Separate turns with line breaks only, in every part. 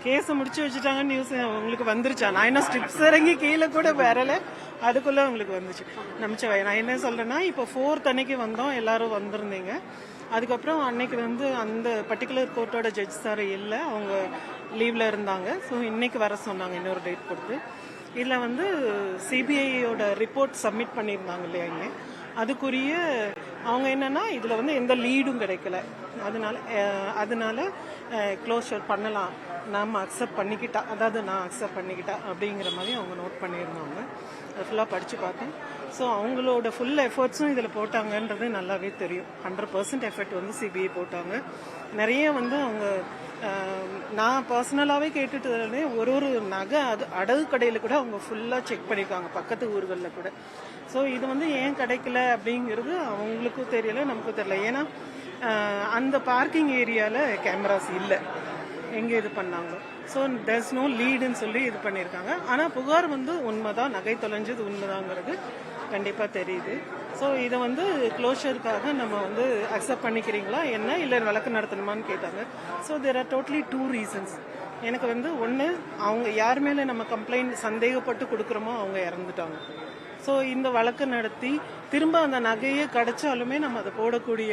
கேஸை முடிச்சு வச்சுட்டாங்க நியூஸ் உங்களுக்கு வந்துருச்சா? நான் என்ன ஸ்டிப்ஸ் இறங்கி கீழே கூட வரல, அதுக்குள்ள உங்களுக்கு வந்துச்சு. நம்பிச்ச நான் என்ன சொல்றேன்னா, இப்போ 4th அன்னைக்கு வந்தோம், எல்லாரும் வந்திருந்தீங்க. அதுக்கப்புறம் அன்னைக்கு வந்து அந்த பர்டிகுலர் கோர்ட்டோட ஜட்ஜ் சார் இல்லை, அவங்க லீவ்ல இருந்தாங்க. ஸோ இன்னைக்கு வர சொன்னாங்க, இன்னொரு டேட் கொடுத்து. இதில் வந்து சிபிஐயோட ரிப்போர்ட் சப்மிட் பண்ணியிருந்தாங்க இல்லையா இங்கே, அதுக்குரிய அவங்க என்னன்னா இதில் வந்து எந்த லீடும் கிடைக்கல, அதனால க்ளோஷர் பண்ணலாம், நாம் அக்செப்ட் பண்ணிக்கிட்டா, அதாவது நான் அக்செப்ட் பண்ணிக்கிட்டா அப்படிங்கிற மாதிரி அவங்க நோட் பண்ணியிருந்தாங்க. அதை ஃபுல்லாக படித்து பார்த்தேன். ஸோ அவங்களோட ஃபுல் எஃபர்ட்ஸும் இதில் போட்டாங்கன்றது நல்லாவே தெரியும். 100% எஃபர்ட் வந்து சிபிஐ போட்டாங்க. நிறைய வந்து அவங்க நான் பர்சனலாகவே கேட்டுட்டு ஒரு நகை அடகு கடையில் கூட அவங்க ஃபுல்லாக செக் பண்ணியிருக்காங்க, பக்கத்து ஊர்களில் கூட. ஸோ இது வந்து ஏன் கிடைக்கல அப்படிங்கிறது அவங்களுக்கும் தெரியல, நமக்கும் தெரியல. ஏன்னா அந்த பார்க்கிங் ஏரியாவில் கேமராஸ் இல்லை, எங்கே இது பண்ணாங்க. ஸோ தேர்ஸ் நோ லீடுன்னு சொல்லி இது பண்ணியிருக்காங்க. ஆனால் புகார் வந்து உண்மைதான், நகை தொலைஞ்சது உண்மைதாங்கிறது கண்டிப்பாக தெரியுது. ஸோ இதை வந்து க்ளோஷருக்காக நம்ம வந்து அக்செப்ட் பண்ணிக்கிறீங்களா என்ன, இல்லை வழக்கு நடத்தணுமான்னு கேட்டாங்க. So there are totally 2 reasons. எனக்கு வந்து ஒன்று, அவங்க யார் மேலே நம்ம கம்ப்ளைண்ட் சந்தேகப்பட்டு கொடுக்குறோமோ அவங்க இறந்துட்டாங்க. ஸோ இந்த வழக்கு நடத்தி திரும்ப அந்த நகையை கிடைச்சாலுமே நம்ம அதை போடக்கூடிய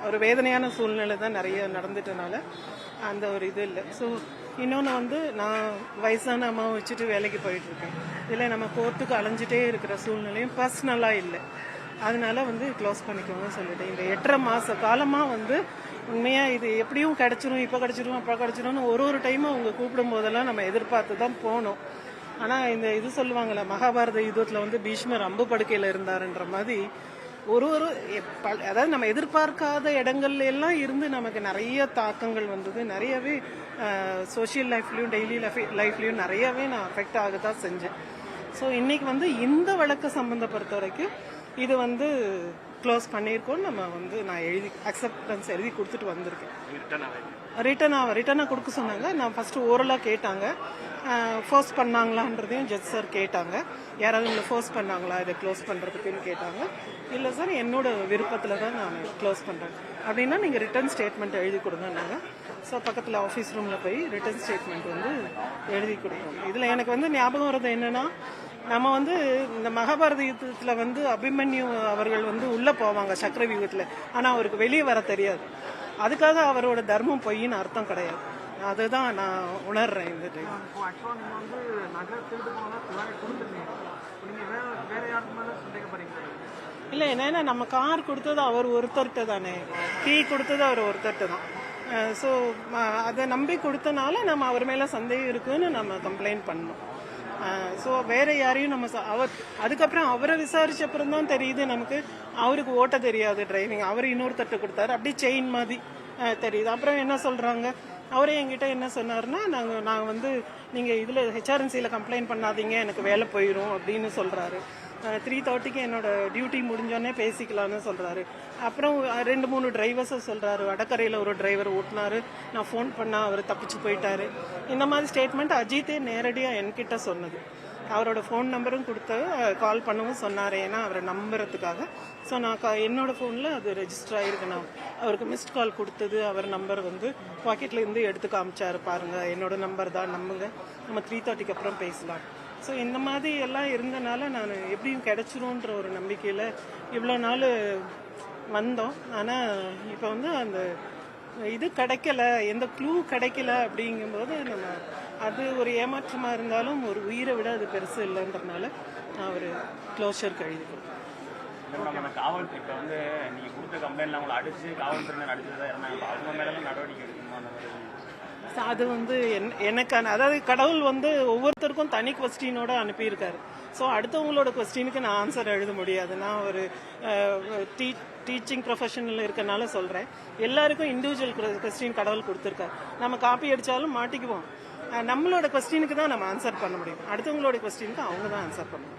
ஒரு வேதனையான சூழ்நிலை தான் நிறைய நடந்துட்டனால அந்த ஒரு இது இல்லை. ஸோ இன்னொன்று வந்து நான் வயசான அம்மாவை வச்சுட்டு வேலைக்கு போயிட்டுருக்கேன். இதில் நம்ம கோர்ட்டுக்கு அலைஞ்சிட்டே இருக்கிற சூழ்நிலையும் பர்சனலாக இல்லை, அதனால வந்து க்ளோஸ் பண்ணிக்கோங்க சொல்லிட்டேன். இந்த 8.5 மாத காலமாக வந்து உண்மையாக இது எப்படியும் கிடச்சிரும், இப்போ கிடச்சிரும், அப்போ கிடச்சிரும்னு ஒரு டைமும் அவங்க கூப்பிடும் போதெல்லாம் நம்ம எதிர்பார்த்து தான் போனோம். ஆனால் இந்த இது சொல்லுவாங்கள்ல, மகாபாரத யுத்தத்தில் வந்து பீஷ்மர் அம்பு படுக்கையில் இருந்தாருன்ற மாதிரி அதாவது நம்ம எதிர்பார்க்காத இடங்கள்ல எல்லாம் இருந்து நமக்கு நிறைய தாக்கங்கள் வந்தது. நிறையவே சோஷியல் லைஃப்லையும் டெய்லி லைஃப்லையும் நிறையவே நான் அஃபெக்ட் ஆக தான் செஞ்சேன். ஸோ இன்னைக்கு வந்து இந்த வழக்கை சம்மந்தப்படுத்த வரைக்கும் இது வந்து க்ளோஸ் பண்ணியிருக்கோம். நம்ம வந்து நான் அக்செப்டன்ஸ் எழுதி கொடுத்துட்டு வந்திருக்கேன். ரிட்டனாக கொடுக்க சொன்னாங்க. நான் ஃபஸ்ட்டு ஓரலாக கேட்டாங்க, ஃபோர்ஸ் பண்ணாங்களான்றதையும் ஜட்ஜ் சார் கேட்டாங்க. யாராவது உங்களை ஃபோர்ஸ் பண்ணாங்களா இதை க்ளோஸ் பண்ணுறதுக்குன்னு கேட்டாங்க. இல்லை சார், என்னோட விருப்பத்தில் தான் நான் க்ளோஸ் பண்ணுறேன் அப்படின்னா நீங்கள் ரிட்டன் ஸ்டேட்மெண்ட் எழுதி கொடுங்கன்னாங்க. ஸோ பக்கத்தில் ஆஃபீஸ் ரூமில் போய் ரிட்டன் ஸ்டேட்மெண்ட் வந்து எழுதி கொடுத்தோம். இதில் எனக்கு வந்து ஞாபகம் வர்றது என்னென்னா, நம்ம வந்து இந்த மகாபாரத யுத்தத்தில் வந்து அபிமன்யு அவர்கள் வந்து உள்ளே போவாங்க சக்கரவியூகத்தில், ஆனால் அவருக்கு வெளியே வர தெரியாது. அதுக்காக அவரோட தர்மம் பொய்ன்னு அர்த்தம் கிடையாது. அதுதான் நான் உணர்றேன் இந்த டைம். இல்லை, என்னன்னா நம்ம கார் கொடுத்தது அவர் ஒருத்தர்கிட்ட தானே, கீ கொடுத்தது அவர் ஒருத்தர்கிட்ட தான். ஸோ அதை நம்பி கொடுத்தனால நம்ம அவர் மேலே சந்தேகம் இருக்குன்னு நம்ம கம்ப்ளைண்ட் பண்ணோம். ஸோ வேற யாரையும் நம்ம அதுக்கப்புறம் அவரை விசாரிச்ச அப்புறம் தான் தெரியுது நமக்கு அவருக்கு ஓட்ட தெரியாது டிரைவிங், அவர் இன்னொருத்தட்ட கொடுத்தாரு, அப்படியே செயின் மாதிரி தெரியுது. அப்புறம் என்ன சொல்றாங்க, அவரே என்கிட்ட என்ன சொன்னார்னா, நான் வந்து நீங்கள் இதில் ஹெச்ஆர்என்சியில் கம்ப்ளைண்ட் பண்ணாதீங்க, எனக்கு வேலை போயிடும் அப்படின்னு சொல்கிறாரு. 3:30க்கு என்னோட டியூட்டி முடிஞ்சோடனே பேசிக்கலான்னு சொல்கிறாரு. அப்புறம் 2-3 டிரைவர்ஸை சொல்கிறாரு. வடகரையில் ஒரு டிரைவர் ஓட்டினாரு, நான் ஃபோன் பண்ணால் அவர் தப்பிச்சு போயிட்டாரு. இந்த மாதிரி ஸ்டேட்மெண்ட் அஜித்தே நேரடியாக என்கிட்ட சொன்னது. அவரோட ஃபோன் நம்பரும் கொடுத்து கால் பண்ணவும் சொன்னார், ஏன்னா அவரை நம்புறதுக்காக. ஸோ நான் என்னோடய ஃபோனில் அது ரெஜிஸ்டர் ஆகிருக்கு. நான் அவருக்கு மிஸ்ட் கால் கொடுத்தது, அவர் நம்பர் வந்து பாக்கெட்லேருந்து எடுத்து காமிச்சாரு, பாருங்கள் என்னோட நம்பர் தான், நம்புங்க, நம்ம 3:30க்கு அப்புறம் பேசலாம். ஸோ இந்த மாதிரி எல்லாம் இருந்தனால நான் எப்படியும் கிடைச்சிரும்ன்ற ஒரு நம்பிக்கையில் இவ்வளோ நாள் வந்தோம். ஆனால் இப்போ வந்து அந்த இது கிடைக்கல, எந்த க்ளூ கிடைக்கல அப்படிங்கும்போது நம்ம அது ஒரு ஏமாற்றமாக இருந்தாலும் ஒரு உயிரை விட அது பெருசு இல்லைன்றனால நான் ஒரு க்ளோஷருக்கு எழுதி கொடுத்தேன்.
காவல்துறை இப்போ வந்து நீங்கள் கொடுத்த கம்ப்ளைண்ட்ல அவங்களை அடிச்சு காவல்துறையினர் அடிச்சதா இருந்தாங்க, அவங்க மேலே நடவடிக்கை எடுக்கணுமா? அந்த மாதிரி
அது வந்து எனக்கான, அதாவது கடவுள் வந்து ஒவ்வொருத்தருக்கும் தனி கொஸ்டினோட அனுப்பியிருக்காரு. ஸோ அடுத்தவங்களோட கொஸ்டினுக்கு நான் ஆன்சர் எழுத முடியாது. நான் ஒரு டீச்சிங் ப்ரொஃபஷனில் இருக்கனால சொல்கிறேன், எல்லாருக்கும் இண்டிவிஜுவல் கொஸ்டின் கடவுள் கொடுத்துருக்காரு. நம்ம காப்பி அடித்தாலும் மாட்டிக்குவோம். நம்மளோட கொஸ்டினுக்கு தான் நம்ம ஆன்சர் பண்ண முடியும், அடுத்தவங்களோட கொஸ்டினுக்கு அவங்க தான் ஆன்சர் பண்ணணும்.